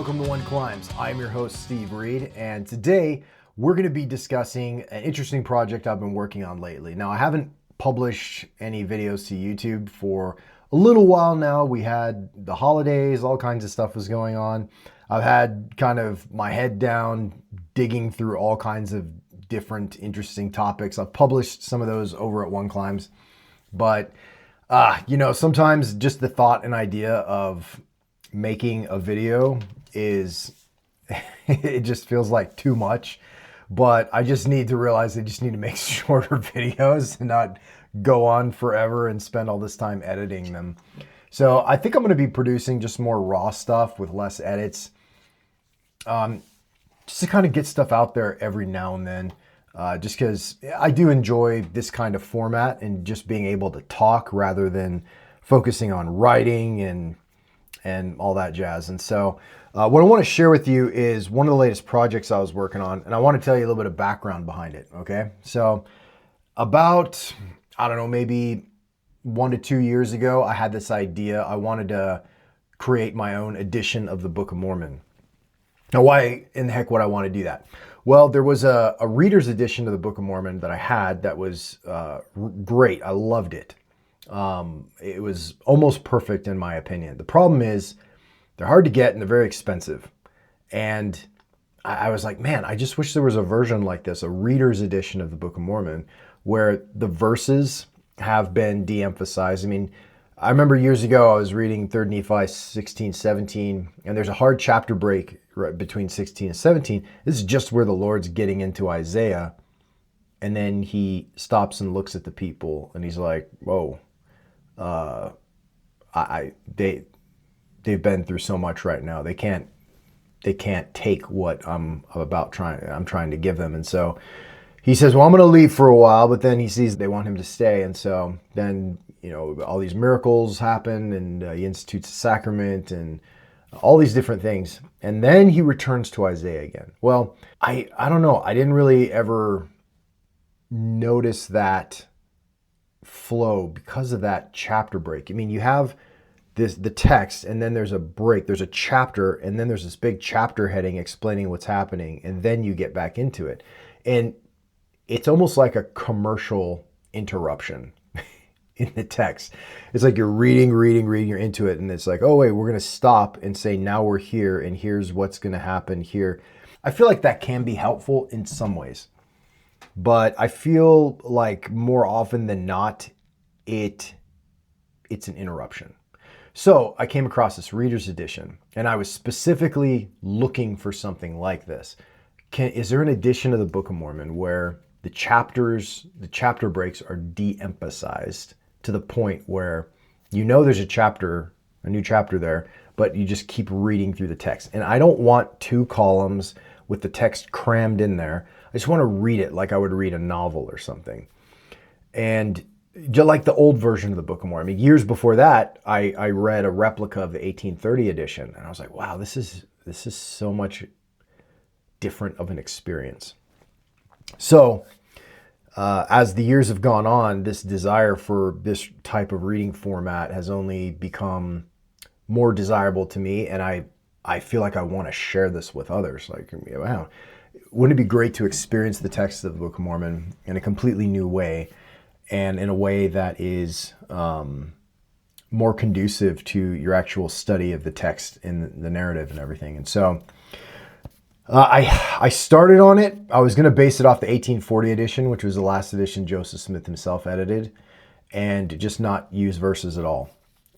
welcome to One Climbs. I'm your host, Steve Reed, and today we're going to be discussing an interesting project I've been working on lately. Now, I haven't published any videos to YouTube for a little while now. We had the holidays, all kinds of stuff was going on. I've had kind of my head down, digging through all kinds of different interesting topics. I've published some of those over at One Climbs, but sometimes just the thought and idea of making a video is, it just feels like too much. But I just need to realize I just need to make shorter videos and not go on forever and spend all this time editing them. So I think I'm going to be producing just more raw stuff with less edits. Just to kind of get stuff out there every now and then. Just because I do enjoy this kind of format and just being able to talk rather than focusing on writing and all that jazz. And so what I want to share with you is one of the latest projects I was working on, and I want to tell you a little bit of background behind it, okay? So about, I don't know, maybe 1 to 2 years ago, I had this idea. I wanted to create my own edition of the Book of Mormon. Now, why in the heck would I want to do that? Well, there was a reader's edition of the Book of Mormon that I had that was great. I loved it. It was almost perfect in my opinion. The problem is they're hard to get and they're very expensive. And I was like, man, I just wish there was a version like this, a reader's edition of the Book of Mormon, where the verses have been de-emphasized. I mean, I remember years ago I was reading 3 Nephi 16, 17, and there's a hard chapter break right between 16 and 17. This is just where the Lord's getting into Isaiah, and then he stops and looks at the people, and he's like, whoa, they've been through so much right now. They can't take what I'm trying to give them. And so he says, well, I'm going to leave for a while, but then he sees they want him to stay. And so then, all these miracles happen, and he institutes a sacrament and all these different things. And then he returns to Isaiah again. Well, I don't know. I didn't really ever notice that flow because of that chapter break. I mean, you have the text, and then there's a break, there's a chapter, and then there's this big chapter heading explaining what's happening, and then you get back into it. And it's almost like a commercial interruption in the text. It's like you're reading, you're into it, and it's like, oh wait, we're going to stop and say, now we're here, and here's what's going to happen here. I feel like that can be helpful in some ways, but I feel like more often than not, it's an interruption. So I came across this reader's edition, and I was specifically looking for something like this. Is there an edition of the Book of Mormon where the chapter breaks are de-emphasized to the point where there's a new chapter there, but you just keep reading through the text? And I don't want 2 columns with the text crammed in there. I just want to read it like I would read a novel or something. And just like the old version of the Book of Mormon. I mean, years before that, I read a replica of the 1830 edition, and I was like, wow, this is so much different of an experience. So as the years have gone on, this desire for this type of reading format has only become more desirable to me, and I feel like I want to share this with others. Like, wow, wouldn't it be great to experience the text of the Book of Mormon in a completely new way, and in a way that is more conducive to your actual study of the text and the narrative and everything. And so I started on it. I was going to base it off the 1840 edition, which was the last edition Joseph Smith himself edited, and just not use verses at all.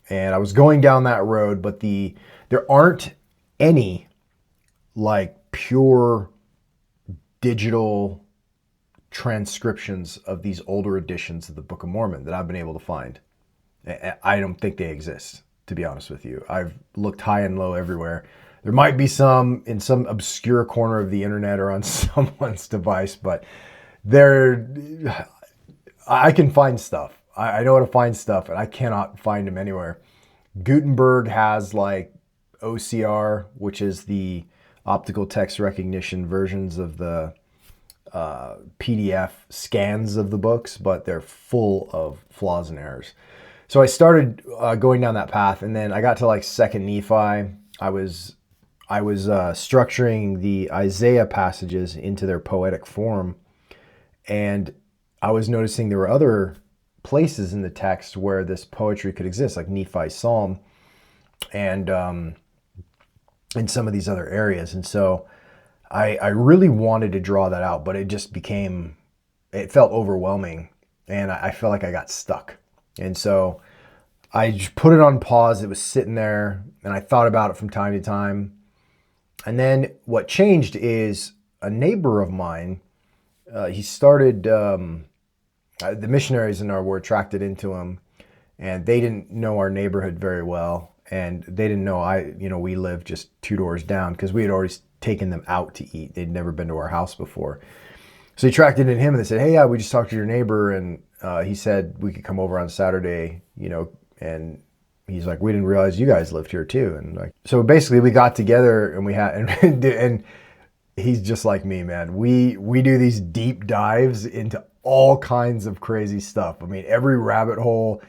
And I was going down that road, but there aren't any like pure digital transcriptions of these older editions of the Book of Mormon that I've been able to find. I don't think they exist, to be honest with you. I've looked high and low everywhere. There might be some in some obscure corner of the internet or on someone's device, but I can find stuff. I know how to find stuff, and I cannot find them anywhere. Gutenberg has like OCR, which is the optical text recognition versions of the PDF scans of the books, but they're full of flaws and errors. So I started going down that path, and then I got to like 2nd Nephi. I was structuring the Isaiah passages into their poetic form, and I was noticing there were other places in the text where this poetry could exist, like Nephi's Psalm, and in some of these other areas. And so I really wanted to draw that out, but it just became, it felt overwhelming, and I felt like I got stuck. And so I just put it on pause. It was sitting there, and I thought about it from time to time. And then what changed is a neighbor of mine, he started, the missionaries in our were attracted into him, and they didn't know our neighborhood very well. And they didn't know we lived just 2 doors down, because we had already taken them out to eat. They'd never been to our house before. So he attracted in him, and they said, hey, yeah, we just talked to your neighbor, and he said we could come over on Saturday, and he's like, we didn't realize you guys lived here too. And like, so basically we got together, and we had, and he's just like me, man. We do these deep dives into all kinds of crazy stuff. I mean, every rabbit hole,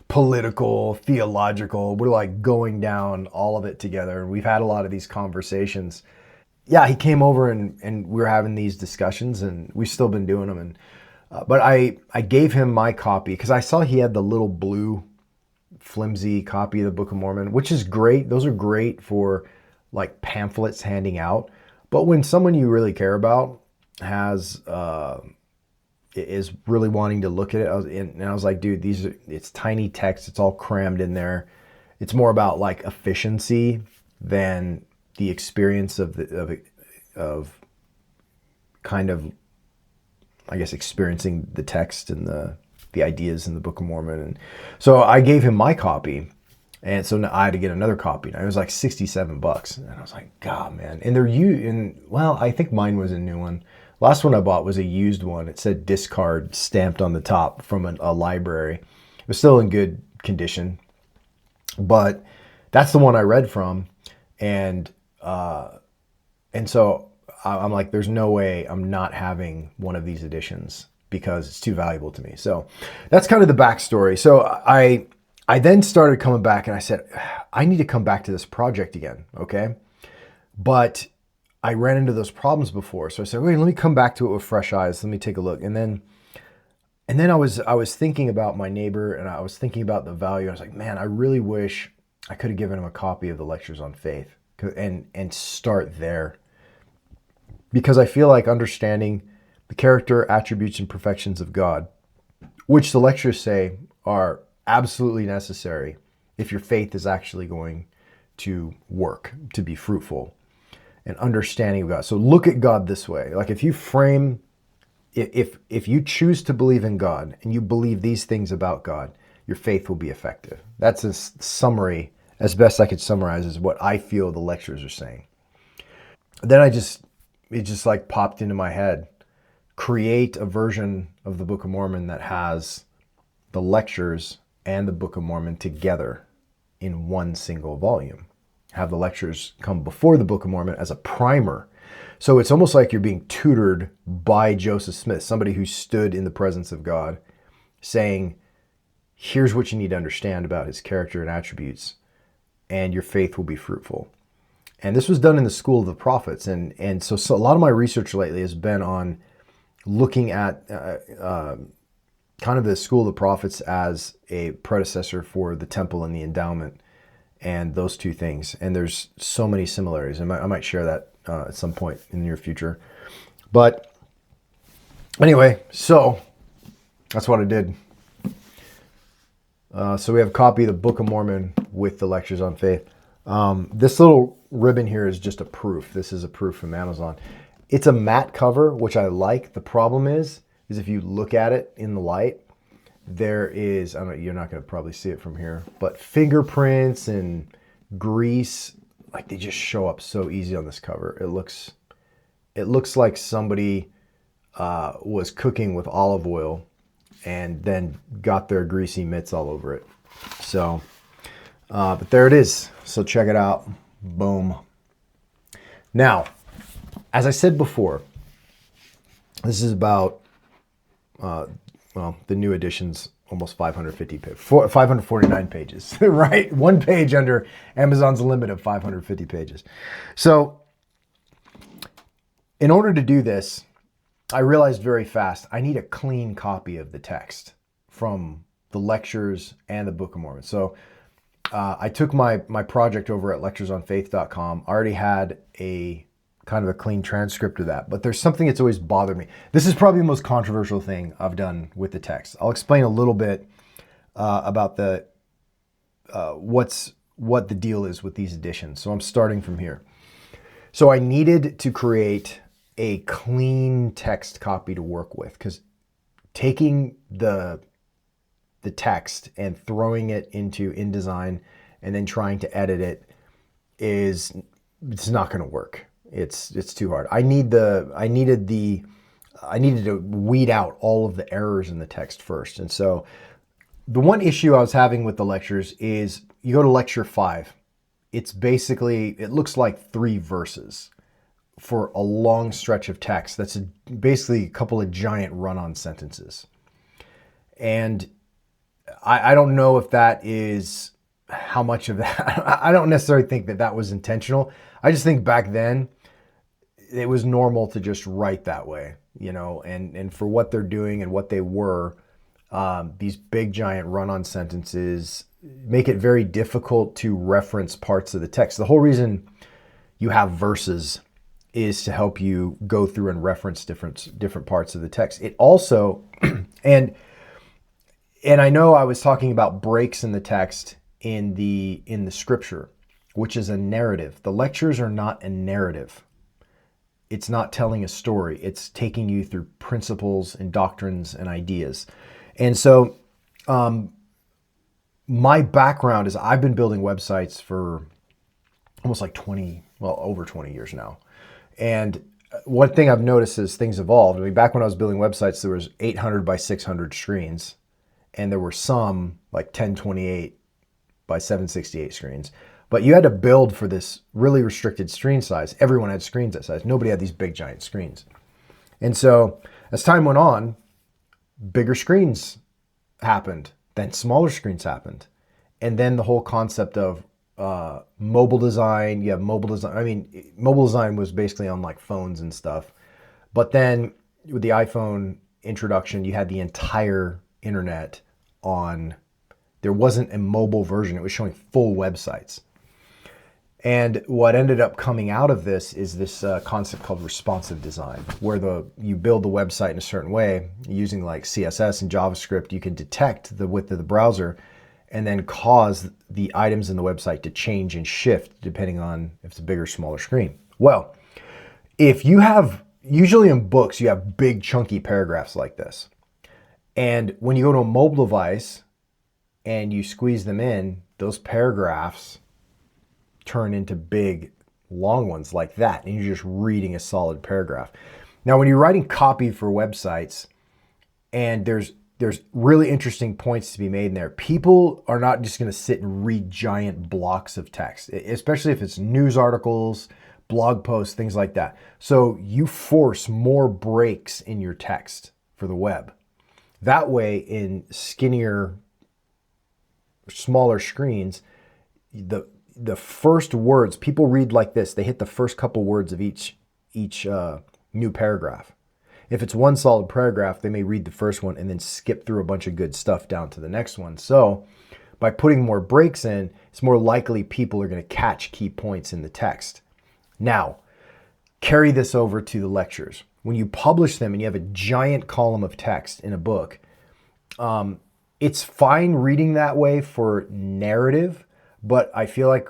political, theological, we're like going down all of it together. And we've had a lot of these conversations. Yeah, he came over, and we were having these discussions, and we've still been doing them. And but I gave him my copy, because I saw he had the little blue flimsy copy of the Book of Mormon, which is great. Those are great for like pamphlets handing out. But when someone you really care about is really wanting to look at it, I was like, dude, it's tiny text. It's all crammed in there. It's more about like efficiency than the experience of kind of, I guess, experiencing the text and the ideas in the Book of Mormon. And so I gave him my copy, and so I had to get another copy. And it was like $67, and I was like, God, man. And well, I think mine was a new one. Last one I bought was a used one. It said discard stamped on the top from a library. It was still in good condition, but that's the one I read from. And so I'm like, there's no way I'm not having one of these editions, because it's too valuable to me. So that's kind of the backstory. So I then started coming back, and I said, I need to come back to this project again. Okay. But I ran into those problems before. So I said, wait, let me come back to it with fresh eyes. Let me take a look. And then I was thinking about my neighbor, and I was thinking about the value. I was like, man, I really wish I could have given him a copy of the Lectures on Faith, and start there. Because I feel like understanding the character, attributes, and perfections of God, which the lectures say are absolutely necessary if your faith is actually going to work, to be fruitful, and understanding of God. So look at God this way. Like if you choose to believe in God, and you believe these things about God, your faith will be effective. That's a summary, as best I could summarize, is what I feel the lectures are saying. Then it just like popped into my head. Create a version of the Book of Mormon that has the lectures and the Book of Mormon together in one single volume. Have the lectures come before the Book of Mormon as a primer. So it's almost like you're being tutored by Joseph Smith, somebody who stood in the presence of God, saying, here's what you need to understand about his character and attributes, and your faith will be fruitful. And this was done in the School of the Prophets. And so a lot of my research lately has been on looking at kind of the School of the Prophets as a predecessor for the temple and the endowment, and those two things. And there's so many similarities. I might share that at some point in the near future. But anyway, so that's what I did. So we have a copy of the Book of Mormon with the Lectures on Faith. This little ribbon here is just a proof. This is a proof from Amazon. It's a matte cover, which I like. The problem is if you look at it in the light, there is, you're not going to probably see it from here, but fingerprints and grease, like they just show up so easy on this cover. It looks like somebody was cooking with olive oil and then got their greasy mitts all over it. So, but there it is. So check it out. Boom. Now, as I said before, this is about, the new editions almost 550 pages, 549 pages, right? One page under Amazon's limit of 550 pages. So in order to do this, I realized very fast, I need a clean copy of the text from the lectures and the Book of Mormon. So I took my project over at lecturesonfaith.com. I already had a kind of a clean transcript of that, but there's something that's always bothered me. This is probably the most controversial thing I've done with the text. I'll explain a little bit about the what the deal is with these editions. So I'm starting from here. So I needed to create a clean text copy to work with, because taking the text and throwing it into InDesign and then trying to edit it it's not going to work. It's too hard. I needed to weed out all of the errors in the text first. And so the one issue I was having with the lectures is you go to lecture 5. It's basically, it looks like 3 verses for a long stretch of text. That's basically a couple of giant run-on sentences. And I don't know if that is how much of that. I don't necessarily think that was intentional. I just think back then it was normal to just write that way, and for what they're doing and what they were, these big giant run-on sentences make it very difficult to reference parts of the text. The whole reason you have verses is to help you go through and reference different parts of the text. It also, and I know I was talking about breaks in the text in the scripture, which is a narrative. The lectures are not a narrative. It's not telling a story. It's taking you through principles and doctrines and ideas. And so my background is I've been building websites for almost like over 20 years now. And one thing I've noticed is things evolved. I mean, back when I was building websites, there was 800 by 600 screens. And there were some like 1028 by 768 screens. But you had to build for this really restricted screen size. Everyone had screens that size. Nobody had these big giant screens. And so as time went on, bigger screens happened. Then smaller screens happened. And then the whole concept of mobile design. You have mobile design. I mean, mobile design was basically on like phones and stuff. But then with the iPhone introduction, you had the entire internet on. There wasn't a mobile version. It was showing full websites. And what ended up coming out of this is this concept called responsive design, where you build the website in a certain way using like CSS and JavaScript. You can detect the width of the browser and then cause the items in the website to change and shift depending on if it's a bigger or smaller screen. Well, if you have, usually in books, you have big chunky paragraphs like this. And when you go to a mobile device and you squeeze them in, those paragraphs turn into big, long ones like that. And you're just reading a solid paragraph. Now, when you're writing copy for websites, and there's really interesting points to be made in there. People are not just going to sit and read giant blocks of text, especially if it's news articles, blog posts, things like that. So you force more breaks in your text for the web. That way, in skinnier, smaller screens, the first words, people read like this. They hit the first couple words of each new paragraph. If it's one solid paragraph, they may read the first one and then skip through a bunch of good stuff down to the next one. So by putting more breaks in, it's more likely people are going to catch key points in the text. Now, carry this over to the lectures. When you publish them and you have a giant column of text in a book, it's fine reading that way for narrative, but I feel like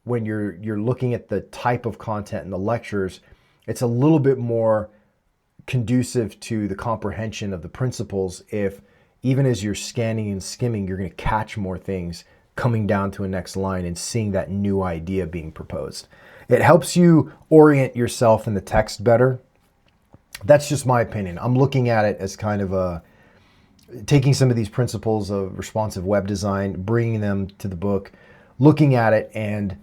when you're looking at the type of content in the lectures, it's a little bit more conducive to the comprehension of the principles if even as you're scanning and skimming, you're going to catch more things coming down to a next line and seeing that new idea being proposed. It helps you orient yourself in the text better. That's just my opinion. I'm looking at it as kind of taking some of these principles of responsive web design, bringing them to the book, looking at it, and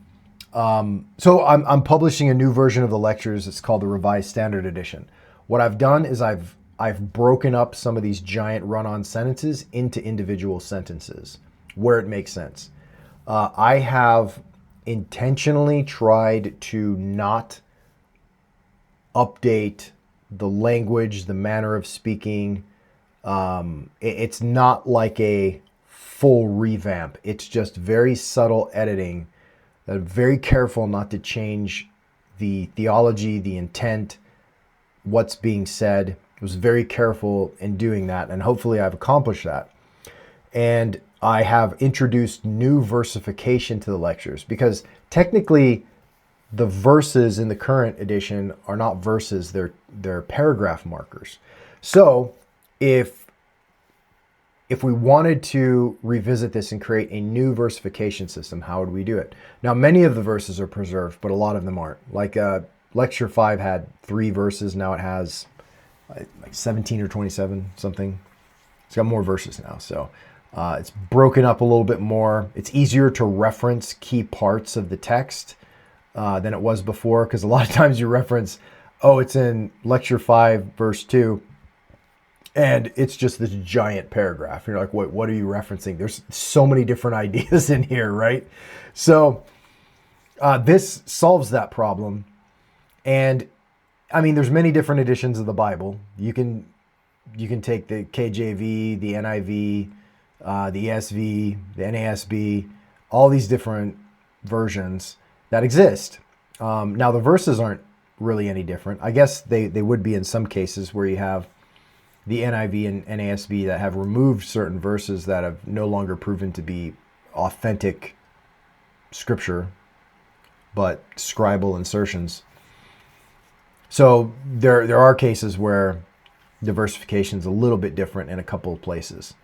so I'm publishing a new version of the lectures. It's called the Revised Standard Edition. What I've done is I've I've broken up some of these giant run-on sentences into individual sentences where it makes sense. I have intentionally tried to not update the language, the manner of speaking. It's not like a full revamp. It's just very subtle editing. Very careful not to change the theology, the intent, what's being said. I was very careful in doing that, and hopefully I've accomplished that. And I have introduced new versification to the lectures, because technically the verses in the current edition are not verses, they're paragraph markers. So if we wanted to revisit this and create a new versification system, how would we do it? Now, many of the verses are preserved, but a lot of them aren't. Like Lecture 5 had 3 verses. Now it has like 17 or 27, something. It's got more verses now. So it's broken up a little bit more. It's easier to reference key parts of the text than it was before, because a lot of times you reference, oh, it's in Lecture 5, verse 2, and it's just this giant paragraph. You're like, what are you referencing? There's so many different ideas in here, right? So this solves that problem. And I mean, there's many different editions of the Bible. You can take the KJV, the NIV, the ESV, the NASB, all these different versions that exist. Now, the verses aren't really any different. I guess they would be in some cases where you have the NIV and NASB that have removed certain verses that have no longer proven to be authentic scripture, but scribal insertions. So there are cases where the versification is a little bit different in a couple of places.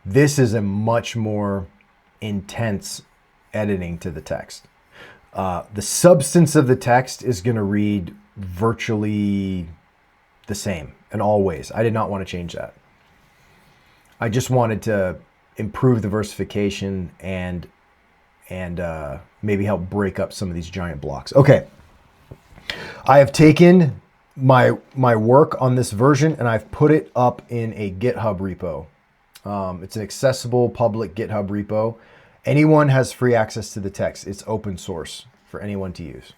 This is a much more intense editing to the text. The substance of the text is going to read virtually the same in all ways. I did not want to change that. I just wanted to improve the versification and maybe help break up some of these giant blocks. Okay. I have taken my work on this version and I've put it up in a GitHub repo. It's an accessible public GitHub repo. Anyone has free access to the text. It's open source for anyone to use.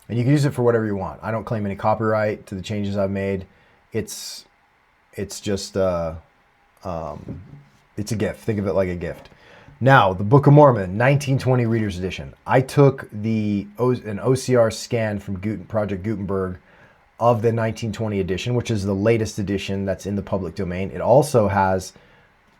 And you can use it for whatever you want. I don't claim any copyright to the changes I've made. It's just it's a gift. Think of it like a gift. Now, the Book of Mormon, 1920 Reader's Edition. I took an OCR scan from Project Gutenberg of the 1920 edition, which is the latest edition that's in the public domain. It also has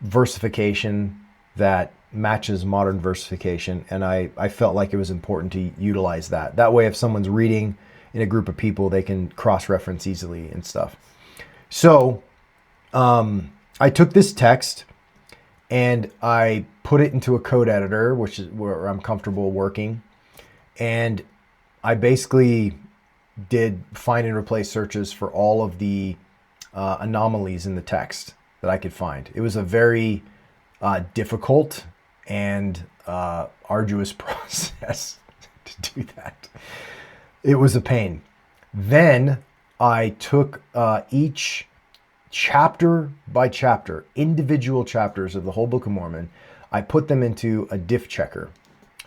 versification that matches modern versification, and I felt like it was important to utilize that. That way, if someone's reading in a group of people, they can cross-reference easily and stuff. So I took this text and I put it into a code editor, which is where I'm comfortable working, and I basically did find and replace searches for all of the anomalies in the text that I could find. It was a very difficult and arduous process to do that. It was a pain. Then I took each chapter by chapter, individual chapters of the whole Book of Mormon. I put them into a diff checker,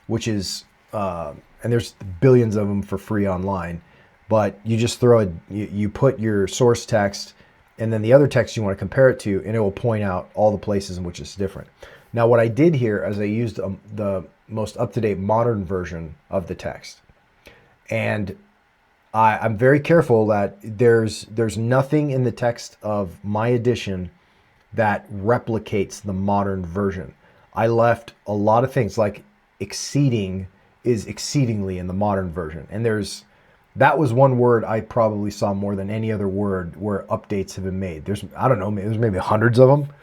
which is, and there's billions of them for free online, but you just you put your source text and then the other text you want to compare it to, and it will point out all the places in which it's different. Now, what I did here is I used the most up-to-date modern version of the text. And I'm very careful that there's nothing in the text of my edition that replicates the modern version. I left a lot of things, like exceeding is exceedingly in the modern version. And that was one word I probably saw more than any other word where updates have been made. There's maybe hundreds of them.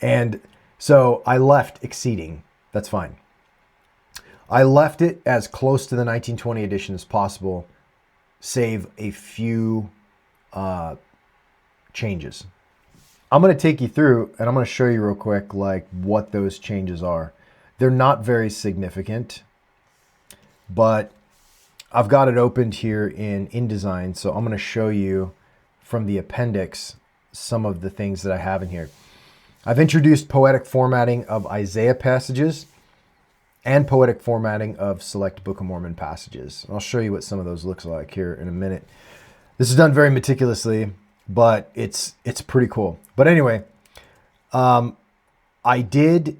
And so I left exceeding. That's fine. I left it as close to the 1920 edition as possible, save a few changes. I'm going to take you through and I'm going to show you real quick like what those changes are. They're not very significant, but I've got it opened here in InDesign, so I'm going to show you from the appendix some of the things that I have in here. I've introduced poetic formatting of Isaiah passages and poetic formatting of select Book of Mormon passages. I'll show you what some of those looks like here in a minute. This is done very meticulously, but it's pretty cool. But anyway, I did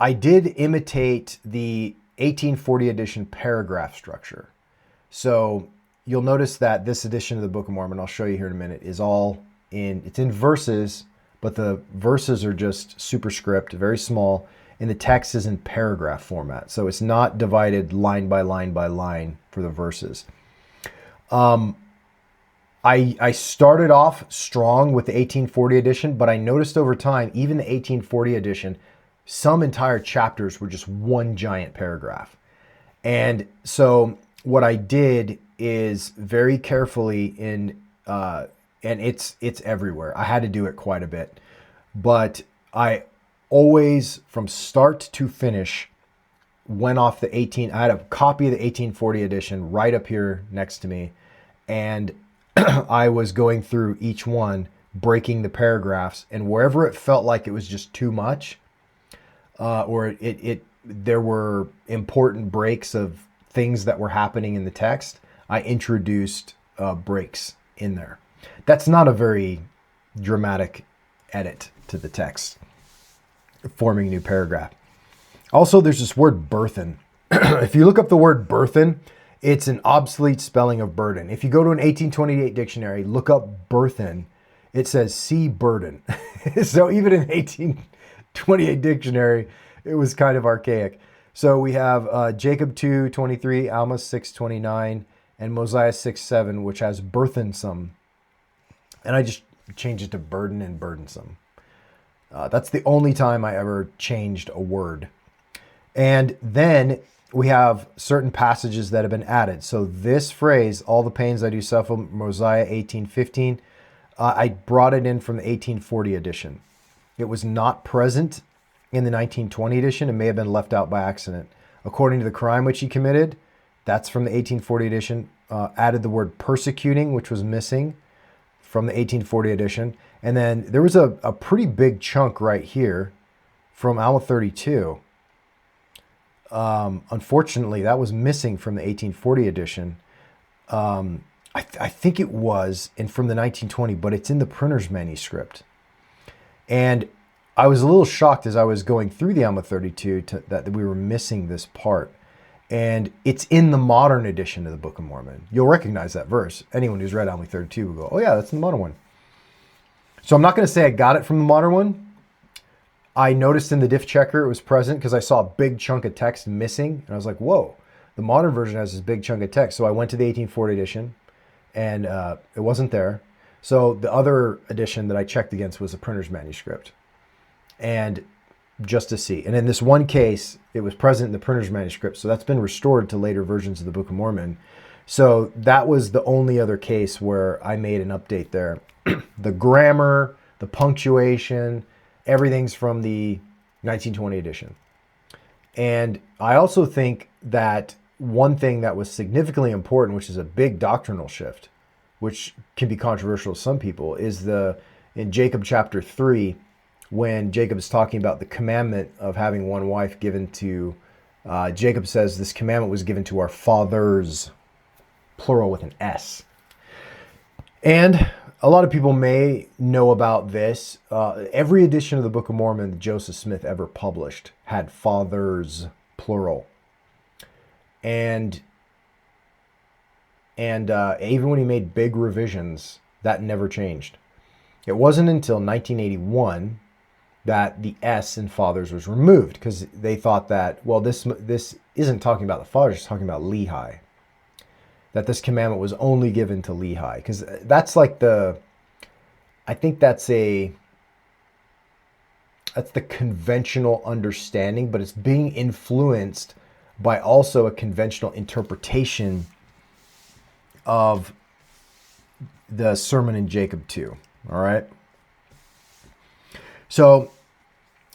imitate the 1840 edition paragraph structure. So you'll notice that this edition of the Book of Mormon, I'll show you here in a minute, is it's in verses, but the verses are just superscript, very small, and the text is in paragraph format. So it's not divided line by line by line for the verses. I started off strong with the 1840 edition, but I noticed over time, even the 1840 edition, some entire chapters were just one giant paragraph. And so what I did is very carefully and it's everywhere. I had to do it quite a bit, but I always, from start to finish, went off I had a copy of the 1840 edition right up here next to me, and I was going through each one, breaking the paragraphs, and wherever it felt like it was just too much, or there were important breaks of things that were happening in the text, I introduced breaks in there. That's not a very dramatic edit to the text, forming a new paragraph. Also, there's this word burthen. If you look up the word burthen, it's an obsolete spelling of burden. If you go to an 1828 dictionary, look up burthen, it says sea burden. So even in 1828 dictionary, it was kind of archaic. So we have Jacob 2:23, Alma 6:29, and Mosiah 6:7, which has burthensome. And I just changed it to burden and burdensome. That's the only time I ever changed a word. And then we have certain passages that have been added. So this phrase, all the pains I do suffer, Mosiah 18:15, I brought it in from the 1840 edition. It was not present in the 1920 edition. It may have been left out by accident. According to the crime which he committed, that's from the 1840 edition. Added the word persecuting, which was missing from the 1840 edition. And then there was a pretty big chunk right here from Alma 32. Unfortunately, that was missing from the 1840 edition. I think it was from the 1920, but it's in the printer's manuscript. And I was a little shocked as I was going through the Alma 32 that we were missing this part. And it's in the modern edition of the Book of Mormon. You'll recognize that verse. Anyone who's read Alma 32 will go, oh yeah, that's in the modern one. So I'm not going to say I got it from the modern one. I noticed in the diff checker it was present because I saw a big chunk of text missing. And I was like, whoa, the modern version has this big chunk of text. So I went to the 1840 edition and it wasn't there. So the other edition that I checked against was the printer's manuscript. And just to see. And in this one case, it was present in the printer's manuscript. So that's been restored to later versions of the Book of Mormon. So that was the only other case where I made an update there. The grammar, the punctuation, everything's from the 1920 edition. And I also think that one thing that was significantly important, which is a big doctrinal shift, which can be controversial to some people, is in Jacob chapter 3, when Jacob is talking about the commandment of having one wife given to, Jacob says this commandment was given to our fathers, plural with an S. And a lot of people may know about this. Every edition of the Book of Mormon that Joseph Smith ever published had fathers, plural. And even when he made big revisions, that never changed. It wasn't until 1981 that the S in fathers was removed, because they thought that, well, this isn't talking about the fathers, it's talking about Lehi. That this commandment was only given to Lehi. Because that's like I think that's the conventional understanding, but it's being influenced by also a conventional interpretation of the sermon in Jacob 2. All right. So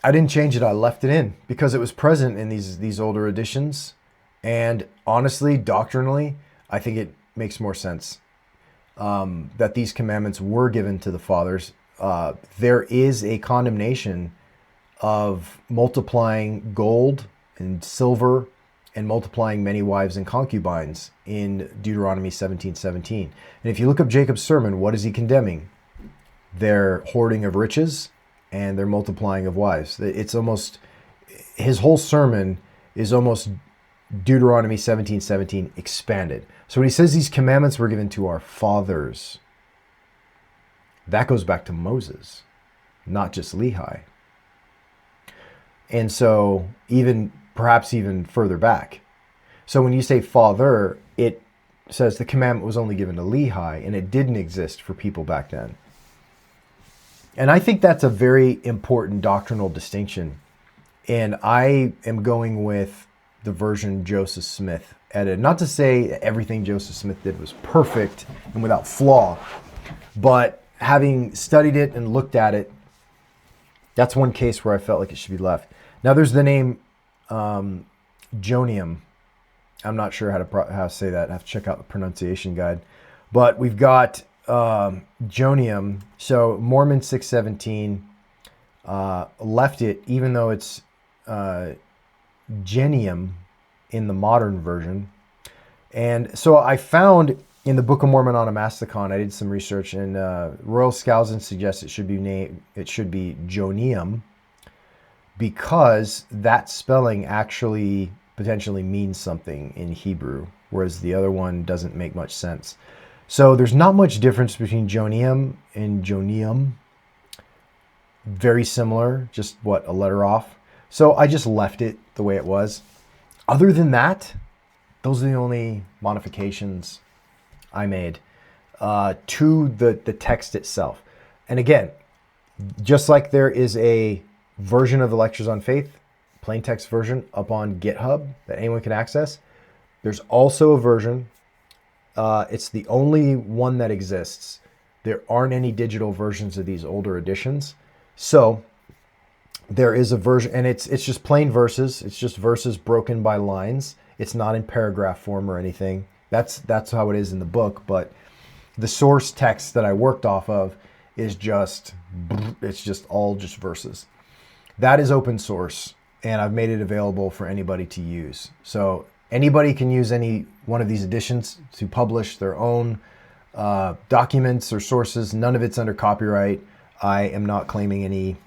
I didn't change it. I left it in because it was present in these older editions. And honestly, doctrinally, I think it makes more sense that these commandments were given to the fathers. there is a condemnation of multiplying gold and silver and multiplying many wives and concubines in Deuteronomy 17:17. And if you look up Jacob's sermon, what is he condemning? Their hoarding of riches and their multiplying of wives. It's almost, his whole sermon is almost Deuteronomy 17:17 expanded. So when he says these commandments were given to our fathers, that goes back to Moses, not just Lehi. And so perhaps even further back. So when you say father, it says the commandment was only given to Lehi and it didn't exist for people back then. And I think that's a very important doctrinal distinction. And I am going with the version Joseph Smith edited. Not to say everything Joseph Smith did was perfect and without flaw, but having studied it and looked at it, that's one case where I felt like it should be left. Now there's the name Jonium. I'm not sure how to say that. I have to check out the pronunciation guide. But we've got Jonium. So Mormon 6:17 left it, even though it's Genium in the modern version. And so I found in the Book of Mormon Onomasticon, I did some research, and Royal Skousen suggests it should be Jonium, because that spelling actually potentially means something in Hebrew, whereas the other one doesn't make much sense. So there's not much difference between Jonium and Jonium. Very similar, just a letter off. So I just left it the way it was. Other than that, those are the only modifications I made to the text itself. And again, just like there is a version of the Lectures on Faith, plain text version, up on GitHub that anyone can access, there's also a version. It's the only one that exists. There aren't any digital versions of these older editions. So there is a version, and it's just plain verses. It's just verses broken by lines. It's not in paragraph form or anything. That's how it is in the book. But the source text that I worked off of is just all verses. That is open source, and I've made it available for anybody to use. So anybody can use any one of these editions to publish their own documents or sources. None of it's under copyright. I am not claiming any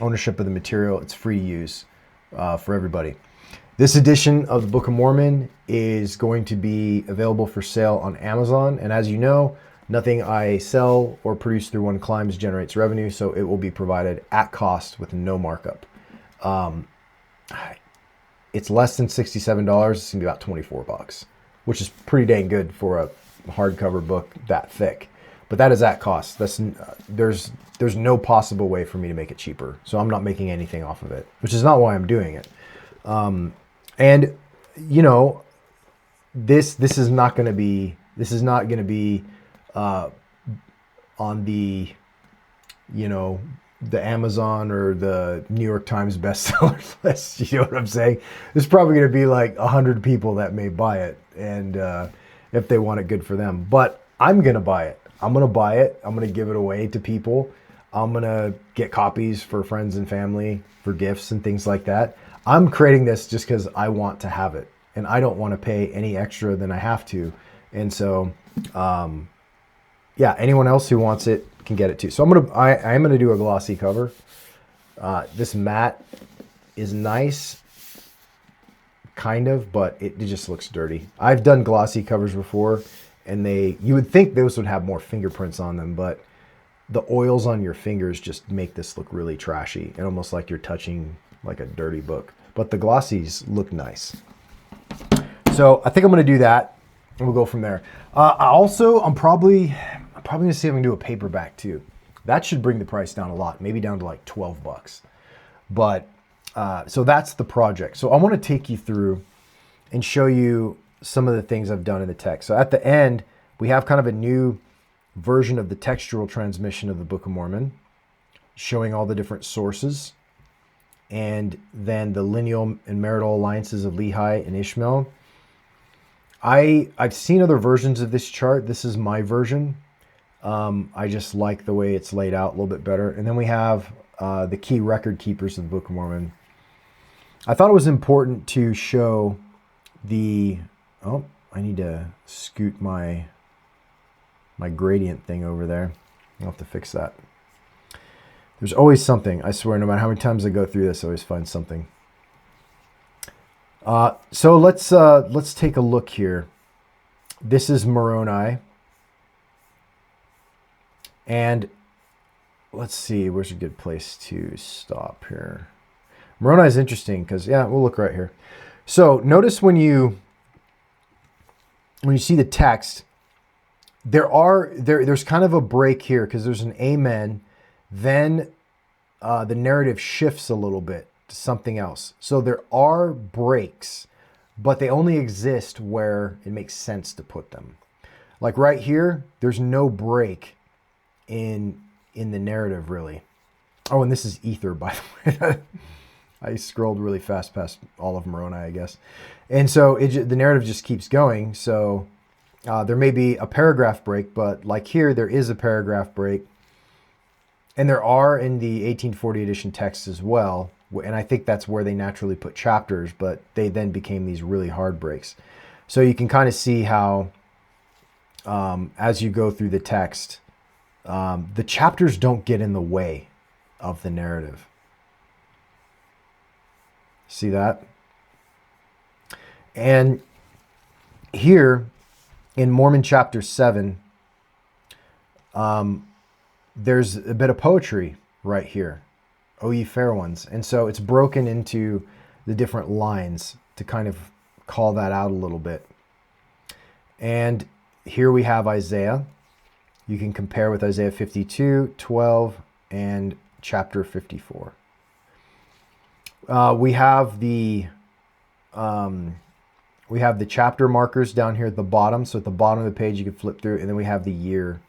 ownership of the material. It's free use for everybody. This edition of the Book of Mormon is going to be available for sale on Amazon. And as you know, nothing I sell or produce through One Climbs generates revenue, so it will be provided at cost with no markup. It's less than $67. It's going to be about $24, which is pretty dang good for a hardcover book that thick. But that is at cost. There's no possible way for me to make it cheaper. So I'm not making anything off of it, which is not why I'm doing it. And you know, this is not going to be on the, you know, the Amazon or the New York Times bestseller list. You know what I'm saying? There's probably going to be like 100 people that may buy it, and if they want it, good for them. But I'm going to buy it. I'm going to buy it. I'm going to give it away to people. I'm going to get copies for friends and family for gifts and things like that. I'm creating this just because I want to have it, and I don't want to pay any extra than I have to. And so, yeah, anyone else who wants it can get it too. So I am gonna do a glossy cover. This matte is nice, kind of, but it just looks dirty. I've done glossy covers before, and you would think those would have more fingerprints on them, but the oils on your fingers just make this look really trashy and almost like you're touching like a dirty book. But the glossies look nice. So I think I'm gonna do that, and we'll go from there. I'm probably gonna see if I can do a paperback too. That should bring the price down a lot, maybe down to like $12. But so that's the project. So I want to take you through and show you some of the things I've done in the text. So at the end, we have kind of a new version of the textual transmission of the Book of Mormon, showing all the different sources, and then the lineal and marital alliances of Lehi and Ishmael. I've seen other versions of this chart. This is my version. I just like the way it's laid out a little bit better. And then we have the key record keepers of the Book of Mormon. I thought it was important to show the... Oh, I need to scoot my gradient thing over there. I'll have to fix that. There's always something. I swear, no matter how many times I go through this, I always find something. So let's take a look here. This is Moroni. And let's see, where's a good place to stop here? Moroni is interesting because, yeah, we'll look right here. So notice when you see the text, there's kind of a break here because there's an amen. Then the narrative shifts a little bit to something else. So there are breaks, but they only exist where it makes sense to put them. Like right here, there's no break in the narrative really. Oh, and this is ether, by the way. I scrolled really fast past all of Moroni, I guess. And so the narrative just keeps going. So there may be a paragraph break, but like here, there is a paragraph break. And there are in the 1840 edition texts as well. And I think that's where they naturally put chapters, but they then became these really hard breaks. So you can kind of see how, as you go through the text, the chapters don't get in the way of the narrative. See that? And here in Mormon chapter 7, there's a bit of poetry right here. O ye fair ones. And so it's broken into the different lines to kind of call that out a little bit. And here we have Isaiah. You can compare with Isaiah 52, 12, and chapter 54. We have the chapter markers down here at the bottom. So at the bottom of the page, you can flip through, and then we have the year,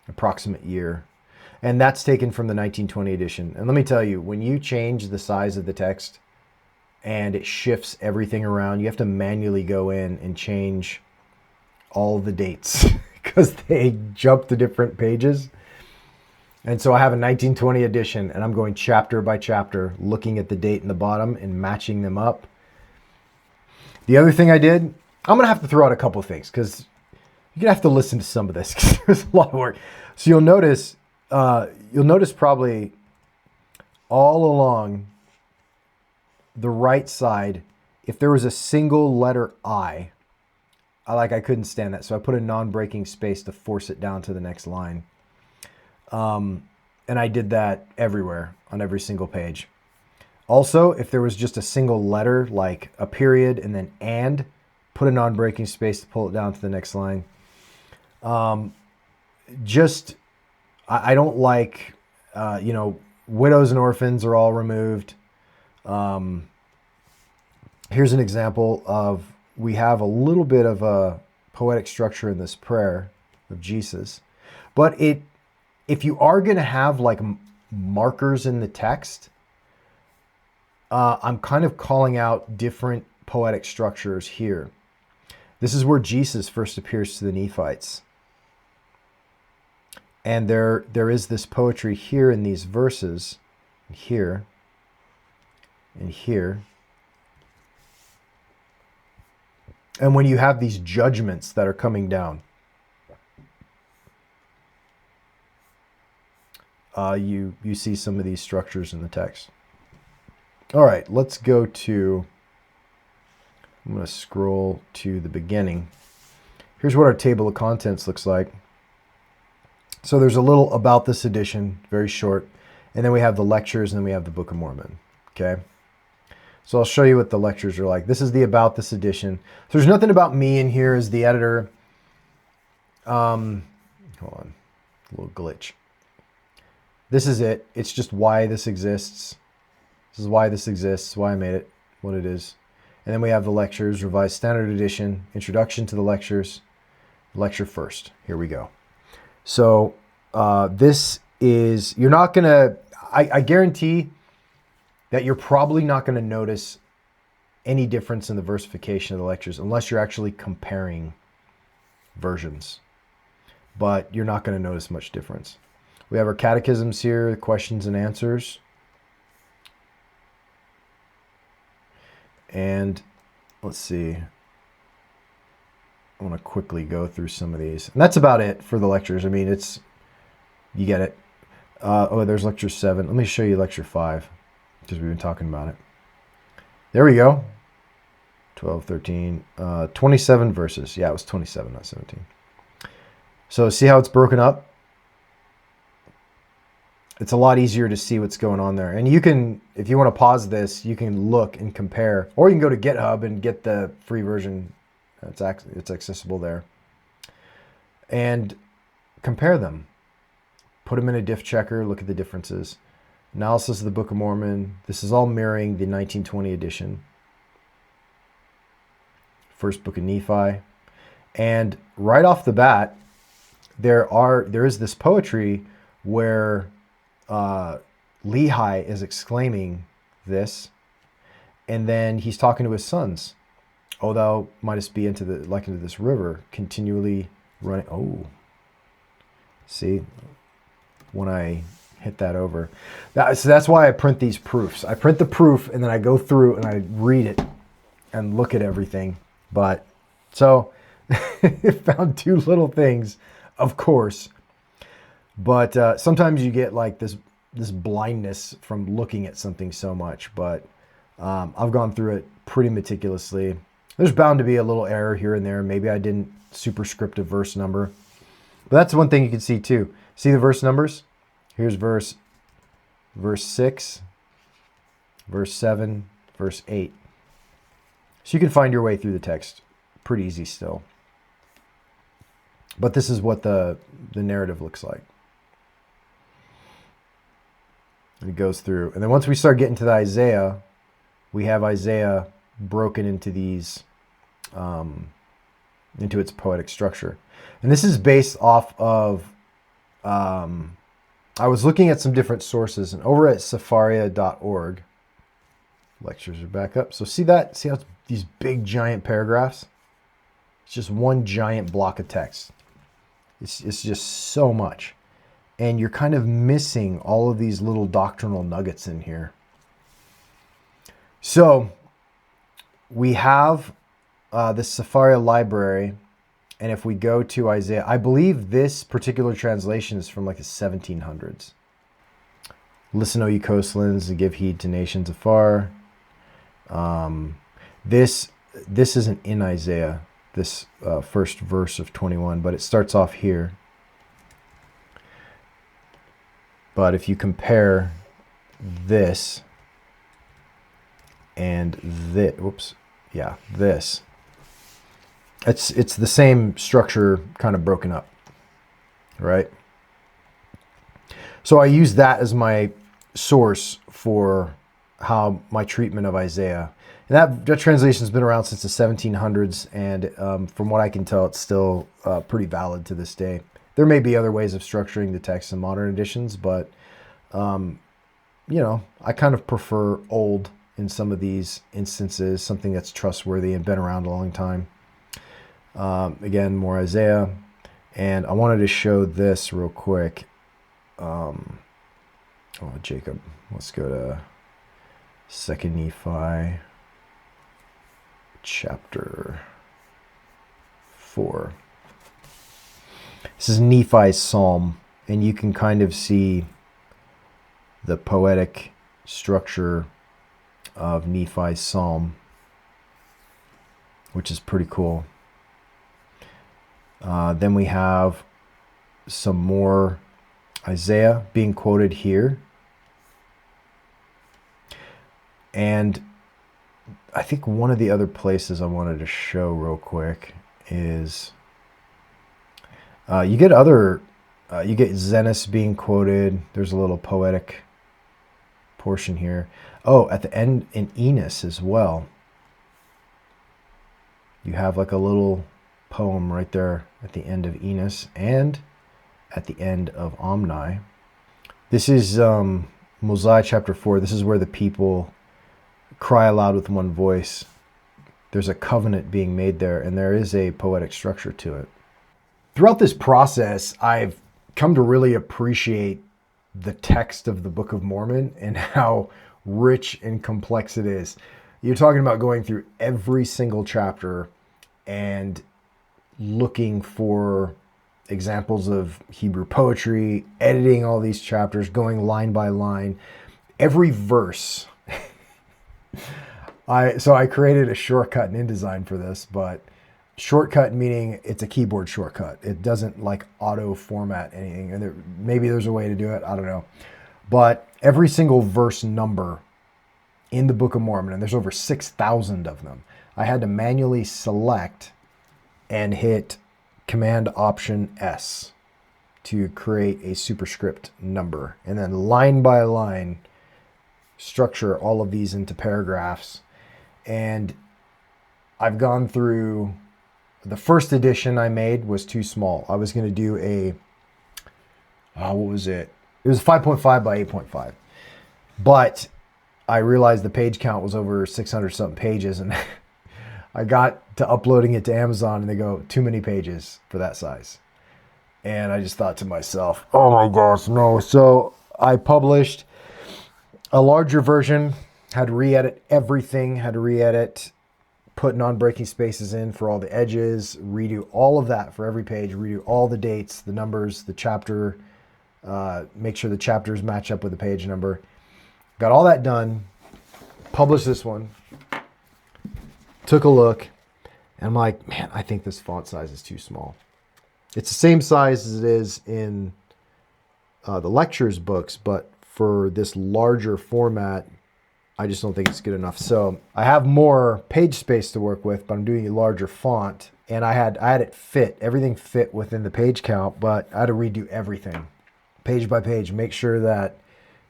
approximate year. And that's taken from the 1920 edition. And let me tell you, when you change the size of the text and it shifts everything around, you have to manually go in and change all the dates because they jump to different pages. And so I have a 1920 edition and I'm going chapter by chapter, looking at the date in the bottom and matching them up. The other thing I did, I'm going to have to throw out a couple of things because you're going to have to listen to some of this because there's a lot of work. So you'll notice probably all along the right side, if there was a single letter I couldn't stand that. So I put a non-breaking space to force it down to the next line. And I did that everywhere on every single page. Also, if there was just a single letter, like a period and then and, put a non-breaking space to pull it down to the next line. I don't like, widows and orphans are all removed. Here's an example of, we have a little bit of a poetic structure in this prayer of Jesus. But if you are going to have like markers in the text, I'm kind of calling out different poetic structures here. This is where Jesus first appears to the Nephites. And there is this poetry here in these verses, here, and here. And when you have these judgments that are coming down, you see some of these structures in the text. All right, let's go to, I'm going to scroll to the beginning. Here's what our table of contents looks like. So there's a little about this edition, very short, and then we have the lectures, and then we have the Book of Mormon, okay? So I'll show you what the lectures are like. This is the about this edition. So there's nothing about me in here as the editor. Hold on, a little glitch. This is it. It's just why this exists. This is why this exists, why I made it, what it is. And then we have the lectures, Revised Standard Edition, Introduction to the Lectures, Lecture First. Here we go. So this is, you're not going to, I guarantee that you're probably not going to notice any difference in the versification of the lectures unless you're actually comparing versions. but you're not going to notice much difference. We have our catechisms here, questions and answers. And let's see. I want to quickly go through some of these. And that's about it for the lectures. I mean, you get it. Oh, there's lecture 7. Let me show you lecture 5 because we've been talking about it. There we go. 12, 13, 27 verses. Yeah, it was 27, not 17. So see how it's broken up? It's a lot easier to see what's going on there. And you can, if you want to pause this, you can look and compare. Or you can go to GitHub and get the free version. It's accessible there. And compare them. Put them in a diff checker, look at the differences. Analysis of the Book of Mormon. This is all mirroring the 1920 edition. First book of Nephi. And right off the bat, there is this poetry where Lehi is exclaiming this, and then he's talking to his sons. Oh, thou mightest be into this river, continually running. Oh, see, when I hit that over. So that's why I print these proofs. I print the proof, and then I go through and I read it and look at everything. But, so, it found 2 little things, of course. But sometimes you get like this blindness from looking at something so much. But I've gone through it pretty meticulously. There's bound to be a little error here and there. Maybe I didn't superscript a verse number. But that's one thing you can see too. See the verse numbers? Here's verse 6, verse 7, verse 8. So you can find your way through the text pretty easy still. But this is what the narrative looks like. And it goes through. And then once we start getting to the Isaiah, we have Isaiah broken into these, into its poetic structure. And this is based off of, I was looking at some different sources, and over at sepharia.org, lectures are back up. So see that? See how it's these big giant paragraphs? It's just one giant block of text. It's just so much. And you're kind of missing all of these little doctrinal nuggets in here. So we have the Sepharia library. And if we go to Isaiah, I believe this particular translation is from like the 1700s. Listen, O ye coastlands, and give heed to nations afar. This isn't in Isaiah, this first verse of 21, but it starts off here. But if you compare this and this, this. It's the same structure kind of broken up, right? So I use that as my source for how my treatment of Isaiah. And that translation has been around since the 1700s, and from what I can tell, it's still pretty valid to this day. There may be other ways of structuring the text in modern editions, but I kind of prefer old in some of these instances, something that's trustworthy and been around a long time. Again, more Isaiah. And I wanted to show this real quick. Jacob. Let's go to 2 Nephi chapter 4. This is Nephi's psalm, and you can kind of see the poetic structure of Nephi's psalm, which is pretty cool. Then we have some more Isaiah being quoted here. And I think one of the other places I wanted to show real quick is you get Zenos being quoted. There's a little poetic portion here. Oh, at the end in Enos as well. You have like a little poem right there at the end of Enos and at the end of Omni. This is Mosiah chapter 4. This is where the people cry aloud with one voice. There's a covenant being made there, and there is a poetic structure to it. Throughout this process, I've come to really appreciate the text of the Book of Mormon and how rich and complex it is. You're talking about going through every single chapter and looking for examples of Hebrew poetry, editing all these chapters, going line by line. Every verse. I created a shortcut in InDesign for this, but shortcut meaning it's a keyboard shortcut. It doesn't like auto format anything. And maybe there's a way to do it. I don't know. But every single verse number in the Book of Mormon, and there's over 6,000 of them, I had to manually select and hit Command Option S to create a superscript number. And then line by line, structure all of these into paragraphs. And I've gone through, the first edition I made was too small. I was going to do what was it? It was 5.5 by 8.5. But I realized the page count was over 600 something pages, and I got to uploading it to Amazon and they go, too many pages for that size. And I just thought to myself, oh my gosh, no. So I published a larger version, had to re-edit everything, had to re-edit, put non-breaking spaces in for all the edges, redo all of that for every page, redo all the dates, the numbers, the chapter, make sure the chapters match up with the page number. Got all that done, published this one, took a look, and I'm like, man, I think this font size is too small. It's the same size as it is in the lectures books, but for this larger format, I just don't think it's good enough. So I have more page space to work with, but I'm doing a larger font. And I had it fit, everything fit within the page count, but I had to redo everything page by page. Make sure that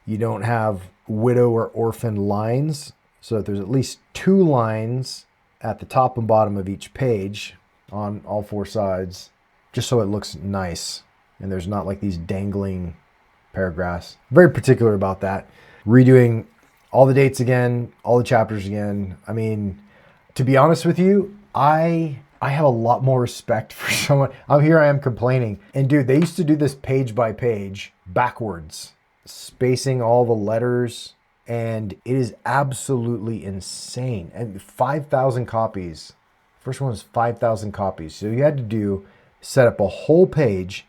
you don't have widow or orphan lines, so that there's at least 2 lines at the top and bottom of each page on all 4 sides, just so it looks nice. And there's not like these dangling paragraphs. Very particular about that. Redoing all the dates again, all the chapters again. I mean, to be honest with you, I have a lot more respect for someone. Here I am complaining. And dude, they used to do this page by page backwards, spacing all the letters, and it is absolutely insane. And 5,000 copies. First one was 5,000 copies. So you had to set up a whole page,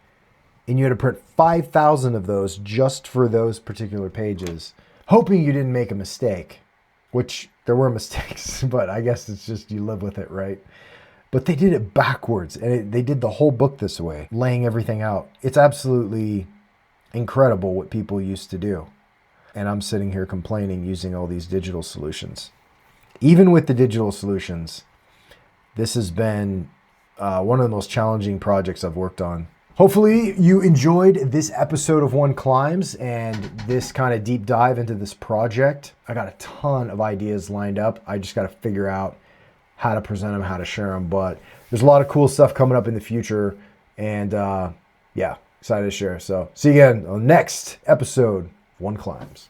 and you had to print 5,000 of those just for those particular pages, hoping you didn't make a mistake, which there were mistakes, but I guess it's just you live with it, right? But they did it backwards, and they did the whole book this way, laying everything out. It's absolutely incredible what people used to do. And I'm sitting here complaining using all these digital solutions. Even with the digital solutions, this has been one of the most challenging projects I've worked on. Hopefully you enjoyed this episode of One Climbs and this kind of deep dive into this project. I got a ton of ideas lined up. I just got to figure out how to present them, how to share them. But there's a lot of cool stuff coming up in the future. And yeah, excited to share. So see you again on the next episode of One Climbs.